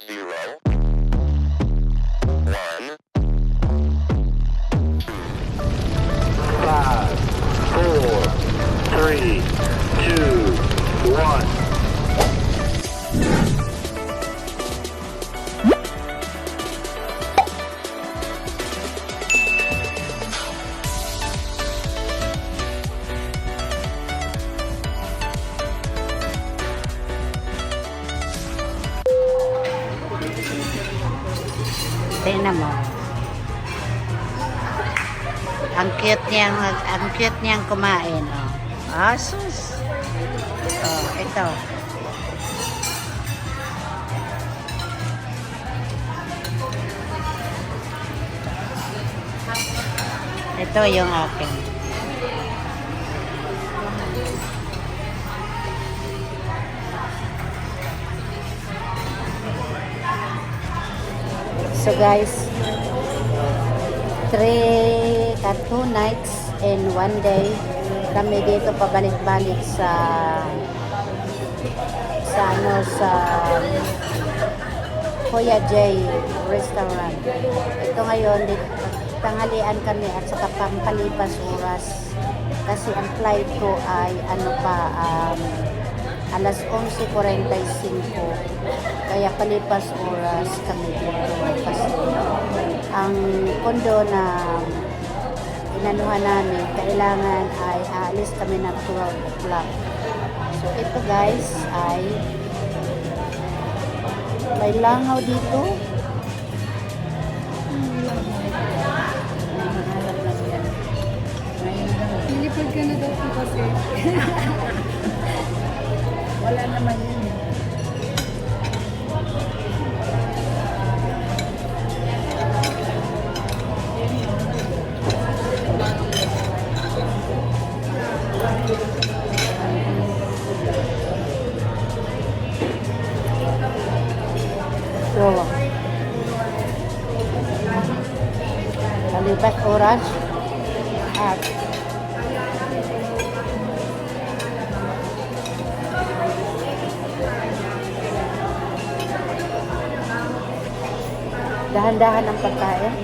0, 1, 5, 4, 3, 2, 1. Tingnan mo. Ang cute niyang kumain, oh. Sus. Oh, ito. Ito yung akin. So guys, 2 nights and 1 day kami dito pabalik-balik sa Kuya J restaurant. Ito ngayon, tanghalian kami at saka pampalipas oras. Kasi ang flight ko ay alas 11:45. Kaya palipas oras kami dito. Kasi ang kondo na inanuhan namin, kailangan ay aalis kami ng 12 o'clock. So ito guys ay may langaw dito. Nilipad ka na daw po kasi. Wala naman yun. So, palipas oras at dahan-dahan ang pagkain.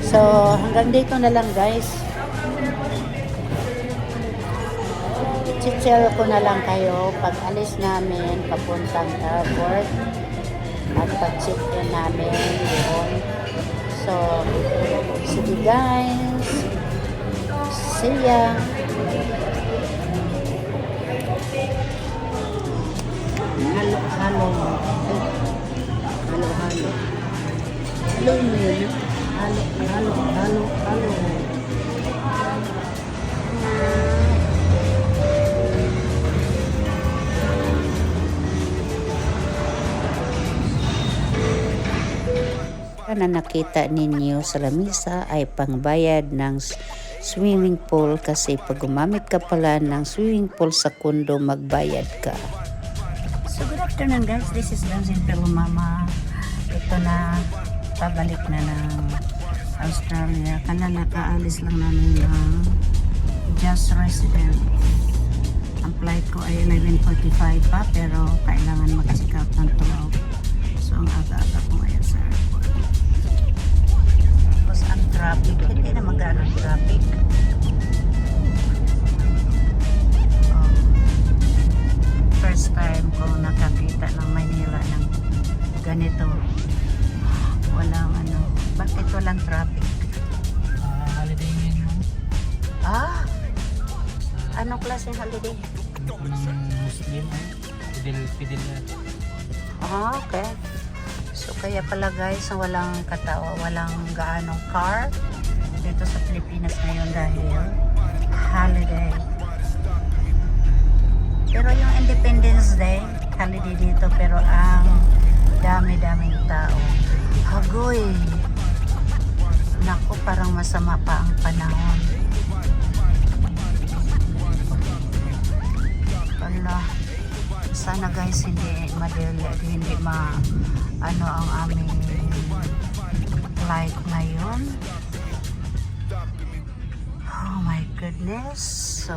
So, hanggang dito na lang guys. Chichel ko na lang kayo pag alis namin papuntang airport at pag-check in namin doon. So, sige guys. See ya. Halo-halo. Halo-halo. Halo mo yun. Halo. Na nakita ninyo sa lamisa ay pangbayad ng swimming pool kasi pag gumamit ka pala ng swimming pool sa kondo, magbayad ka. So good afternoon guys, this is Dancing Pero Mama. Ito na, pabalik na ng Australia. Nakaalis lang namin ng Just Resident. Ang flight ko ay 11:45 pa pero kailangan mag-check out ng 12. So ang aga-aga ko ngayon sa airport. Tapos ang traffic, hindi na magano traffic. First time ko nakakita ng Manila ng ganito. Walang bakit walang traffic? Holiday ngayon. Anong klaseng holiday? Muslim. Pidil na. Okay. So kaya pala guys, walang walang gaanong car dito sa Pilipinas ngayon dahil holiday. Pero yung Independence Day, holiday dito pero ang dami-daming tao. Hagoy! Naku, parang masama pa ang panahon. Wala. Sana guys hindi ang aming flight ngayon. fitness. So,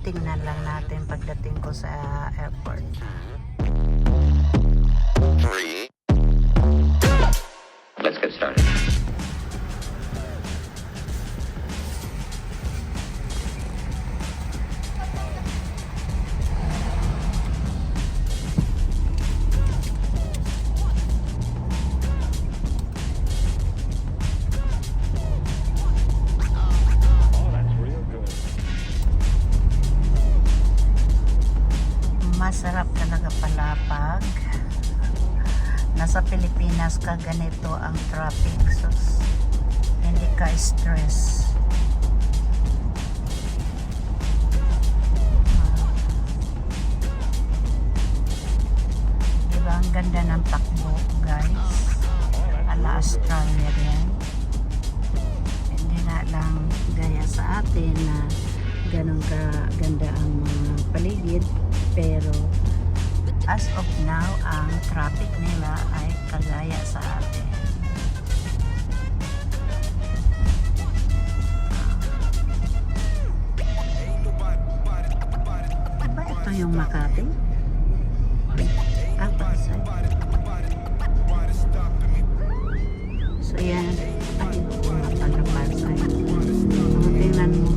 tingnan lang natin pagdating ko sa airport. Let's get started. Masarap talaga pala pag nasa Pilipinas ka, ganito ang traffic, so hindi ka stress. Diba ang ganda ng takbo, guys? Ala Australia rin. Hindi na lang gaya sa atin na ganun ka ganda ang mga paligid, pero as of now ang traffic nila ay kagaya sa atin. Diba ito yung Makati? Pasay. So yan, ay mga pala-Pasay. So tingnan mo,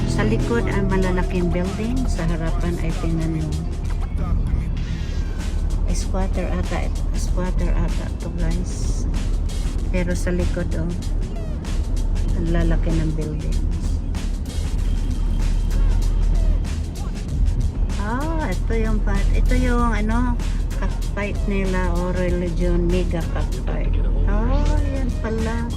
sa likod ay malalaking building, sa harapan ay tingnan mo squatter ata to, guys, pero sa likod ang lalaki ng building. Ito yung ano, cockfight nila o religion, mega cockfight. Yan pala.